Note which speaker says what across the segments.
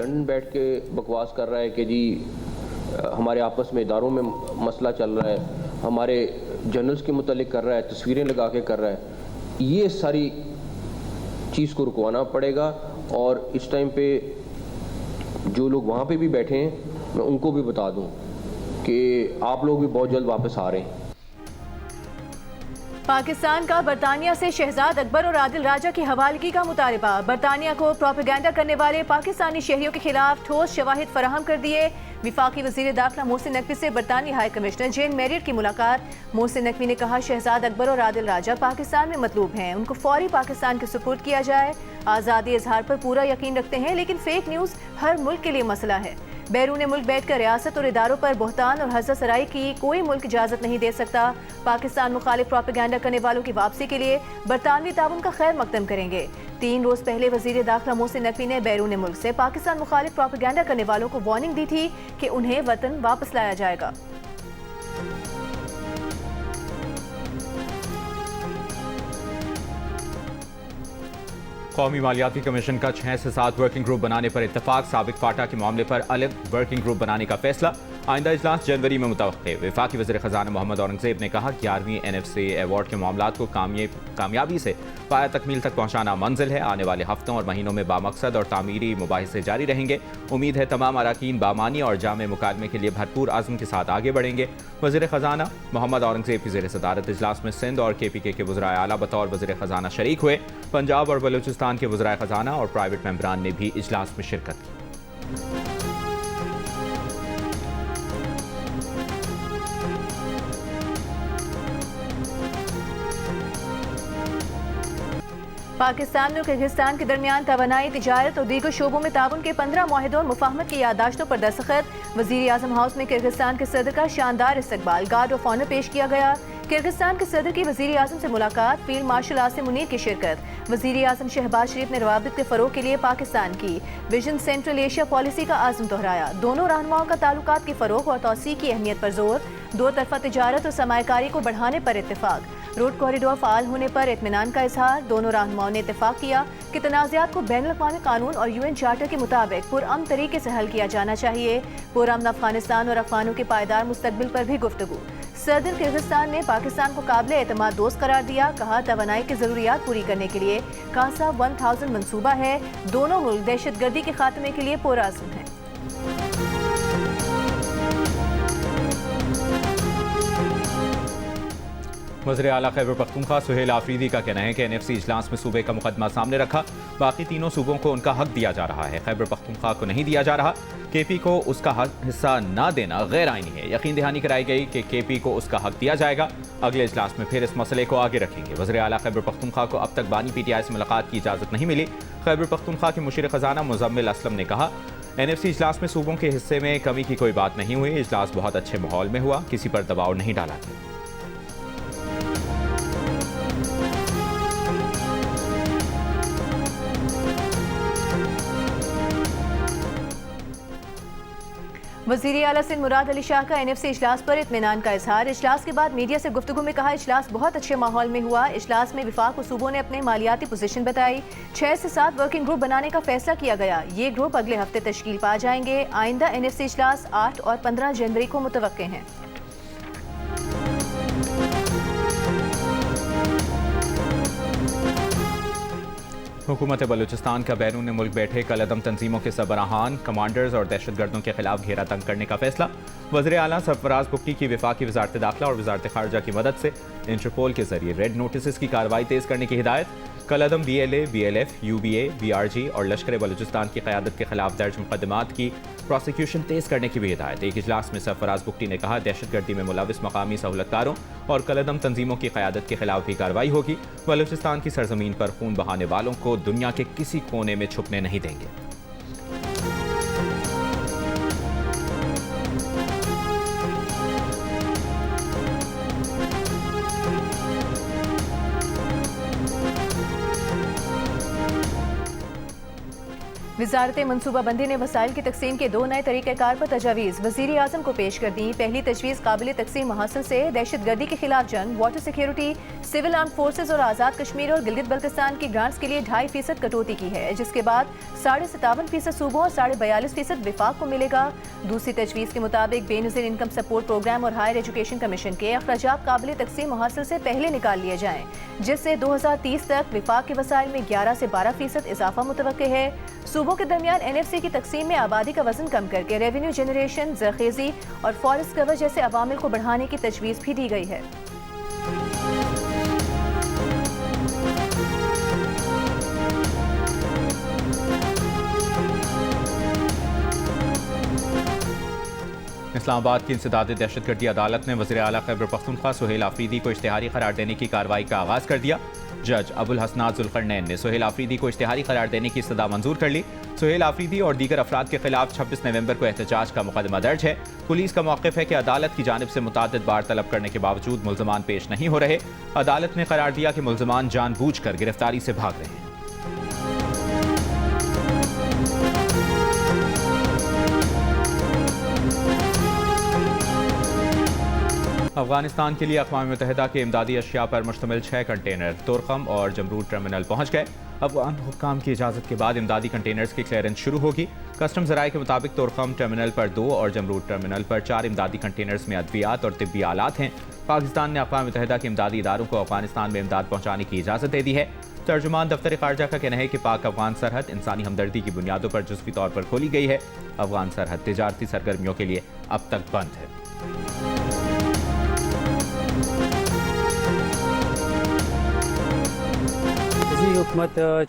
Speaker 1: London बैठ के बकवास कर रहा है कि जी हमारे आपस में इदारों में मसला चल रहा है, हमारे जर्नल्स के मुतालिक कर रहा है, तस्वीरें लगा के कर रहा है। ये सारी चीज़ को रुकवाना पड़ेगा और इस टाइम पे जो लोग वहाँ पे भी बैठे हैं मैं उनको भी बता दूँ कि आप लोग भी बहुत जल्द वापस आ रहे हैं।
Speaker 2: पाकिस्तान का बरतानिया से शहजाद अकबर और आदिल राजा की हवालगी का मुतालबा। बरतानिया को प्रोपेगेंडा करने वाले पाकिस्तानी शहरियों के खिलाफ ठोस शवाहिद फराहम कर दिए। विफाकी वजीर दाखिला मोहसिन नकवी से बरतानी हाई कमिश्नर जेन मैरियट की मुलाकात। मोहसिन नकवी ने कहा शहजाद अकबर और आदिल राजा पाकिस्तान में मतलूब हैं, उनको फौरी पाकिस्तान के सुपुर्द किया जाए। आज़ादी इजहार पर पूरा यकीन रखते हैं लेकिन फेक न्यूज़ हर मुल्क के लिए मसला है। बैरून मुल्क बैठकर रियासत और इदारों पर बोहतान और हज़ा सराई की कोई मुल्क इजाज़त नहीं दे सकता। पाकिस्तान मुखालिफ प्रोपेगेंडा करने वालों की वापसी के लिए बरतानवी ताउन का खैर मकदम करेंगे। 3 रोज पहले वजीर दाखिला मोहसिन नकवी ने बैरून मुल्क से पाकिस्तान मुखालिफ प्रोपेगेंडा करने वालों को वार्निंग दी थी कि उन्हें वतन वापस लाया जाएगा।
Speaker 3: कौमी मालियाती कमीशन का 6 से 7 वर्किंग ग्रुप बनाने पर इत्तेफाक। साबिक फाटा के मामले पर अलग वर्किंग ग्रुप बनाने का फैसला। आइंदा इजलास जनवरी में मुतवक्के। वफाकी वज़ीर ख़ज़ाना मोहम्मद औरंगज़ेब ने कहा 11वीं NFC अवार्ड के मामलात को कामयाबी से पाया तकमील तक पहुँचाना मंजिल है। आने वाले हफ्तों और महीनों में बामकसद और तामीरी मुबाहिसे जारी रहेंगे। उम्मीद है तमाम अराकीन बामानी और जामे मुकालमे के लिए भरपूर आज़म के साथ आगे बढ़ेंगे। वज़ीर ख़ज़ाना मोहम्मद औरंगज़ेब की ज़ेर सदारत इजलास में सिंध और KPK के वज़राए आला बतौर वज़ीर ख़ज़ाना शरीक हुए। पंजाब और बलूचिस्तान के वज़राए ख़ज़ाना और प्राइवेट मेंबरान ने भी इजलास में शिरकत की।
Speaker 2: पाकिस्तान और किर्गिस्तान के दरमियान तवानाई, तिजारत और दीगर शोबों में ताउन के 15 मुआहिदों और मुफाहमत की याददाश्तों पर दस्तखत। वज़ीर आज़म हाउस में किर्गिस्तान के सदर का शानदार इस्तकबाल, गार्ड ऑफ ऑनर पेश किया गया। किर्गिस्तान के सदर की वज़ीर आज़म से मुलाकात, फील्ड मार्शल आसिम मुनीर की शिरकत। वज़ीर आज़म शहबाज शरीफ ने रवाबित के फ़रोग़ के लिए पाकिस्तान की विजन सेंट्रल एशिया पॉलिसी का आज़म दोहराया। दोनों रहनुमाओं का ताल्लुकात की फ़रोग़ और तौसीक़ की अहमियत पर जोर। 2 तरफ़ा तिजारत और सरमायाकारी को बढ़ाने पर इत्तेफाक। रोड कॉरिडोर फ़ाल होने पर इत्मीनान का इजहार। दोनों रहनुमाओं ने इत्तेफाक किया कि तनाज़ात को बैनुल-अक़वामी कानून और UN चार्टर के मुताबिक पुरअमन तरीके से हल किया जाना चाहिए। पुरअमन अफ़गानिस्तान और अफ़गानों के पायदार मुस्तक़बिल पर भी गुफ्तगू। सदर किर्गिस्तान ने पाकिस्तान को काबिल एतमाद दोस्त करार दिया। कहा तवानाई की ज़रूरियात पूरी करने के लिए कासा 1000 मंसूबा है। दोनों मुल्क दहशतगर्दी के खात्मे के लिए पुरअज़्म हैं।
Speaker 3: वज़ीर आला खैबर पख्तूनख्वा सुहेल आफरीदी का कहना है कि NFC इजलास में सूबे का मुकदमा सामने रखा। बाकी तीनों सूबों को उनका हक दिया जा रहा है, खैबर पख्तूनख्वा को नहीं दिया जा रहा। KP को उसका हिस्सा न देना गैर आइनी है। यकीन दहानी कराई गई कि KP को उसका हक दिया जाएगा। अगले इजलास में फिर इस मसले को आगे रखेंगे। वज़ीर आला खैबर पख्तूनख्वा को अब तक बानी PTI से मुलाकात की इजाज़त नहीं मिली। खैबर पख्तूनख्वा के मुशीर ख़ज़ाना मुज़म्मिल असलम ने कहा NFC इजलास में सूबों के हिस्से में कमी की कोई बात नहीं हुई। इजलास बहुत अच्छे माहौल में हुआ, किसी पर दबाव नहीं डाला गया।
Speaker 2: वज़ीर आला सिंध मुराद अली शाह का NFC इजलास पर इत्मीनान का इजहार। इजलास के बाद मीडिया से गुफ्तगू में कहा इजलास बहुत अच्छे माहौल में हुआ। इजलास में विफाक व सूबों ने अपने मालियाती पोजीशन बताई। 6 से 7 वर्किंग ग्रुप बनाने का फैसला किया गया। ये ग्रुप अगले हफ्ते तश्कील पा जाएंगे। आइंदा NFC इजलास 8 और 15 जनवरी को मुतवक्के हैं।
Speaker 3: हुकूमत बलूचिस्तान का बैरून मुल्क बैठे कलअदम तंजीमों के सरबराहान, कमांडर्स और दहशतगर्दों के खिलाफ घेरा तंग करने का फैसला। वज़ीर आला सरफराज बुक्की की वफाकी वज़ारत दाखिला और वज़ारत खारजा की मदद से इंटरपोल के जरिए रेड नोटिस की कार्रवाई तेज़ करने की हिदायत। कलअदम BLA, BLF, UBA, BRG और लश्कर बलूचिस्तान की क़यादत के खिलाफ दर्ज मुकदमात की प्रोसिक्यूशन तेज़ करने की भी हिदायत। एक इजलास में सरफराज बुक्टी ने कहा दहशतगर्दी में मुलविस मकामी सहूलतकारों और कलअदम तंजीमों की क़यादत के खिलाफ भी कार्रवाई होगी। बलूचिस्तान की सरजमीन पर खून बहाने वालों को दुनिया के किसी कोने में छुपने नहीं देंगे।
Speaker 2: वजारत मनसूबाबंदी ने वसाइल की तकसीम के 2 नए तरीक़ेकार पर तजावीज़ वज़ीर आज़म को पेश कर दी। पहली तजवीज़ काबिल तकसीम महासिल से दहशत गर्दी के खिलाफ जंग, water security, civil arm forces और आज़ाद कश्मीर और गिलगित बल्तिस्तान की ग्रांट्स के लिए 2.5% कटौती की है, जिसके बाद 57.5% सूबों और 42.5% विफाक को मिलेगा। दूसरी तजवीज़ के मुताबिक बेनज़ीर इनकम सपोर्ट प्रोग्राम और हायर एजुकेशन कमीशन के अखराजात काबिल तकसीम महासिल से पहले निकाल लिए जाएँ, जिससे 2030 तक विफाक के वसाइल में 11 से 12% इजाफा मुतवक्के है। सूबों के दरमियान NFC की तकसीम में आबादी का वजन कम करके रेवेन्यू जनरेशन, जरखेजी और फॉरेस्ट कवर जैसे अवामिल को बढ़ाने की तजवीज़ भी दी गई है।
Speaker 3: इस्लामाबाद की इंसदाद दहशतगर्दी अदालत ने वज़ीर आला खैबर पख्तूनख्वा सुहेल आफरीदी को इश्तिहारी करार देने की कार्रवाई का आगाज़ कर दिया। जज अबुल हसनात जुल्करनैन ने सुहेल आफरीदी को इश्तिहारी करार देने की सदा मंजूर कर ली। सुहेल आफरीदी और दीगर अफराद के खिलाफ 26 नवंबर को एहतजाज का मुकदमा दर्ज है। पुलिस का मौक़िफ़ है कि अदालत की जानिब से मुतअद्दिद बार तलब करने के बावजूद मुल्ज़मान पेश नहीं हो रहे। अदालत ने करार दिया कि मुल्ज़मान जानबूझकर गिरफ्तारी से भाग रहे हैं। अफगानिस्तान के लिए अक़वाम मुत्तहिदा के इमदादी अशिया पर मुश्तमिल 6 कंटेनर तुरखम और जमरूद टर्मिनल पहुँच गए। अफगान हुक्काम की इजाज़त के बाद इमदादी कंटेनर्स की क्लियरेंस शुरू होगी। कस्टम ज़राए के मुताबिक तुरखम टर्मिनल पर 2 और जमरूद टर्मिनल पर 4 इमदादी कंटेनर्स में अद्वियात और तिब्बी आलात हैं। पाकिस्तान ने अक़वाम मुत्तहिदा के इमदादी इदारों को अफगानिस्तान में इमदाद पहुँचाने की इजाज़त दे दी है। तर्जुमान दफ्तर ख़ारजा का कहना है कि पाक अफगान सरहद इंसानी हमदर्दी की बुनियादों पर जुज़वी तौर पर खोली गई है। अफगान सरहद तिजारती सरगर्मियों के लिए अब तक बंद है।
Speaker 4: हुकूमत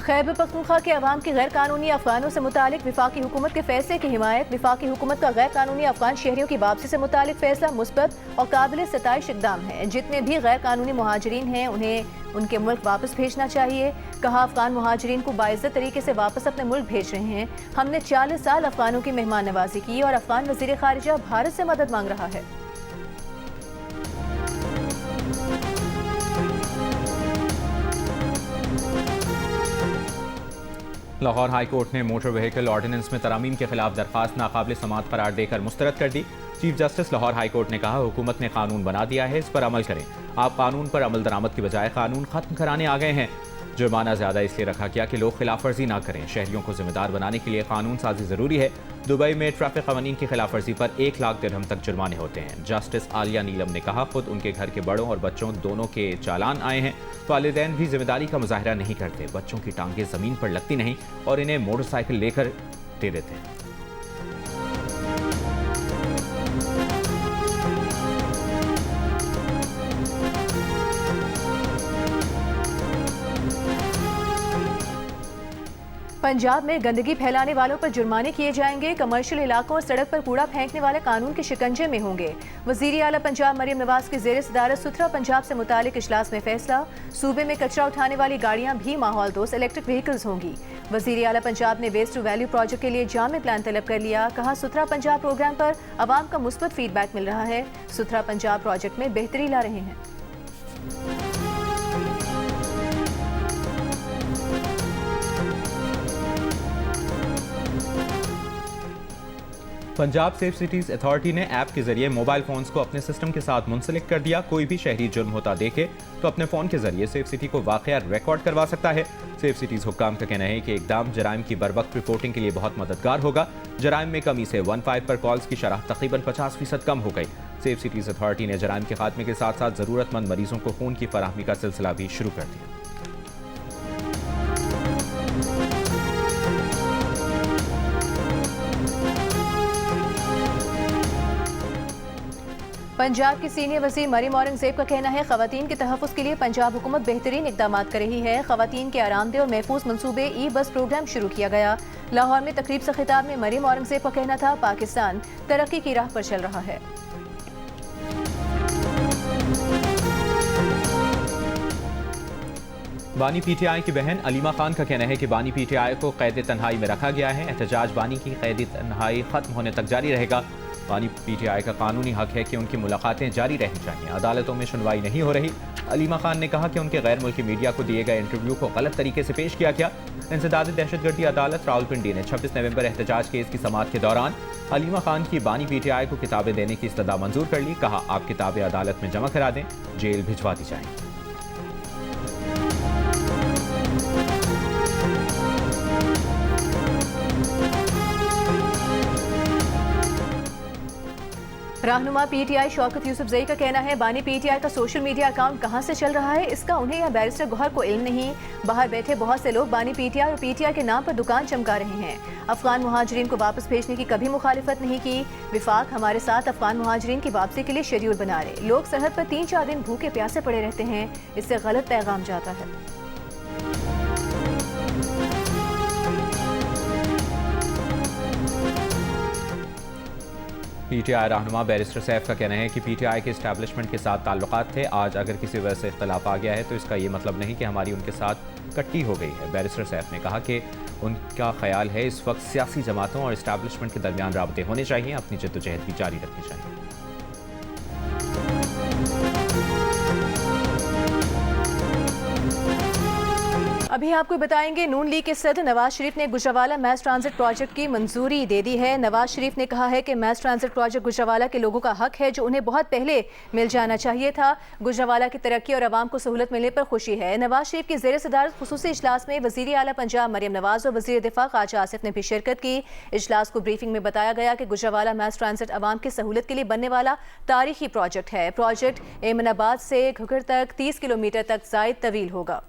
Speaker 2: खैबर पख्तूनख्वा के अवाम की गैर कानूनी अफगानों से मुतालिक विफाकी हुकूमत के फैसले की हिमायत। विफाकी हुकूमत का गैर कानूनी अफगान शहरियों की वापसी से मुतालिक फैसला मुस्बत और काबिल सताइश इक़दाम है। जितने भी गैर कानूनी मुहाजिरीन हैं उन्हें उनके मुल्क वापस भेजना चाहिए। कहा अफगान मुहाजिरीन को बाइज्जत तरीके से वापस अपने मुल्क भेज रहे हैं। हमने 40 साल अफगानों की मेहमान नवाजी की और अफगान वज़ीर ख़ारिजा भारत से मदद मांग रहा है।
Speaker 3: लाहौर हाई कोर्ट ने मोटर व्हीकल ऑर्डिनेंस में तरामीम के खिलाफ दरख्वास्त नाकाबिल समाअत करार देकर मुस्तरद कर दी। Chief justice Lahore high court ने कहा हुकूमत ने कानून बना दिया है, इस पर अमल करें। आप कानून पर अमल दरामद की बजाय कानून खत्म कराने आ गए हैं। जुर्माना ज़्यादा इसलिए रखा गया कि लोग खिलाफ वर्जी ना करें। शहरियों को जिम्मेदार बनाने के लिए कानून साजी ज़रूरी है। दुबई में ट्रैफिक क़वानीन की खिलाफ वर्जी पर 1 लाख दिरहम तक जुर्माने होते हैं। जस्टिस आलिया नीलम ने कहा खुद उनके घर के बड़ों और बच्चों दोनों के चालान आए हैं। वालिदैन भी जिम्मेदारी का मुजाहिरा नहीं करते। बच्चों की टांगें ज़मीन पर लगती नहीं और इन्हें मोटरसाइकिल लेकर दे देते हैं।
Speaker 2: पंजाब में गंदगी फैलाने वालों पर जुर्माने किए जाएंगे। कमर्शियल इलाकों और सड़क पर कूड़ा फेंकने वाले कानून के शिकंजे में होंगे। वज़ीर आला पंजाब मरियम नवाज की ज़ेर सदारत सुथरा पंजाब से मुतालिक इजलास में फैसला। सूबे में कचरा उठाने वाली गाड़ियां भी माहौल दोस्त इलेक्ट्रिक व्हीकल्स होंगी। वज़ीर आला पंजाब ने वेस्ट टू वैल्यू प्रोजेक्ट के लिए जामे प्लान तलब कर लिया। कहा सुथरा पंजाब प्रोग्राम पर आवाम का मुस्बत फीडबैक मिल रहा है। सुथरा पंजाब प्रोजेक्ट में बेहतरी ला रहे हैं।
Speaker 3: पंजाब सेफ सिटीज़ अथॉरिटी ने ऐप के जरिए मोबाइल फोन्स को अपने सिस्टम के साथ मुंसलिक कर दिया। कोई भी शहरी जुर्म होता देखे तो अपने फ़ोन के जरिए सेफ सिटी को वाक़या रिकॉर्ड करवा सकता है। सेफ सिटीज़ हुक्काम का कहना है कि इक़दाम जराइम की बरवक्त रिपोर्टिंग के लिए बहुत मददगार होगा। जराइम में कमी से 15 पर कॉल्स की शरह तकरीबन 50% कम हो गई। सेफ सिटीज़ अथॉरिटी ने जराइम के खात्मे के साथ साथ ज़रूरतमंद मरीजों को खून की फराहमी का सिलसिला भी शुरू कर दिया।
Speaker 2: पंजाब की सीनियर वज़ीर मरियम औरंगज़ेब का कहना है ख़वातीन के तहफ़्फ़ुज़ के लिए पंजाब हुकूमत बेहतरीन इक़दाम कर रही है। ख़वातीन के आरामदेह और महफूज मनसूबे ई बस प्रोग्राम शुरू किया गया। लाहौर में तकरीब से खिताब में मरियम औरंगज़ेब का कहना था पाकिस्तान तरक्की की राह पर चल रहा है।
Speaker 3: बानी पीटीआई की बहन अलीमा खान का कहना है कि बानी पीटीआई को कैद तन्हाई में रखा गया है। एहतजाज बानी की कैद तन्हाई खत्म होने तक जारी रहेगा। बानी पीटीआई का कानूनी हक है कि उनकी मुलाकातें जारी रहनी चाहिए। अदालतों में सुनवाई नहीं हो रही। अलीमा खान ने कहा कि उनके गैर मुल्की मीडिया को दिए गए इंटरव्यू को गलत तरीके से पेश किया गया। इंसदादी दहशतगर्दी अदालत रावलपिंडी ने 26 नवंबर एहतजाज केस की समाअत के दौरान अलीमा खान की बानी पीटीआई को किताबें देने की इस्तदा मंजूर कर ली। कहा, आप किताबें अदालत में जमा करा दें, जेल भिजवा दी जाएंगी।
Speaker 2: रहनुमा पीटीआई शौकत यूसुफजई का कहना है बानी पीटीआई का सोशल मीडिया अकाउंट कहां से चल रहा है, इसका उन्हें या बैरिस्टर गौहर को इल्म नहीं। बाहर बैठे बहुत से लोग बानी पीटीआई और पीटीआई के नाम पर दुकान चमका रहे हैं। अफगान मुहाजिरीन को वापस भेजने की कभी मुखालिफत नहीं की। विफाक हमारे साथ अफगान मुहाजिरीन की वापसी के लिए शेड्यूल बना रहे। लोग सरहद पर 3-4 दिन भूखे प्यासे पड़े रहते हैं, इससे गलत पैगाम जाता है।
Speaker 3: पीटीआई रहनुमा बैरिस्टर सैफ का कहना है कि पीटीआई के इस्टेब्लिशमेंट के साथ ताल्लुकात थे। आज अगर किसी वजह से इख्तलाफ आ गया है तो इसका ये मतलब नहीं कि हमारी उनके साथ कट्टी हो गई है। बैरिस्टर सैफ ने कहा कि उनका ख्याल है इस वक्त सियासी जमातों और इस्टेब्लिशमेंट के दरमियान राबते होने चाहिए, अपनी जद्दोजहद भी जारी रखनी चाहिए।
Speaker 2: अभी आपको बताएंगे नून लीग के सदर नवाज शरीफ ने गुजरावाला मैस ट्रांजिट प्रोजेक्ट की मंजूरी दे दी है। नवाज शरीफ ने कहा है कि मैस ट्रांजिट प्रोजेक्ट गुजरावाला के लोगों का हक है जो उन्हें बहुत पहले मिल जाना चाहिए था। गुजरावाला की तरक्की और आवाम को सहूलत मिलने पर खुशी है। नवाज शरीफ की ज़ेर सदारत खुसूसी इजलास में वज़ीर आला पंजाब मरियम नवाज और वज़ीर दिफा ख्वाजा आसिफ ने भी शिरकत की। इजलास को ब्रीफिंग में बताया गया कि गुजरावाला मैस ट्रांजिट आवाम की सहूलत के लिए बनने वाला तारीखी प्रोजेक्ट है। प्रोजेक्ट एमनाबाद से घुघर तक 30 किलोमीटर तक ज़ायद तवील होगा।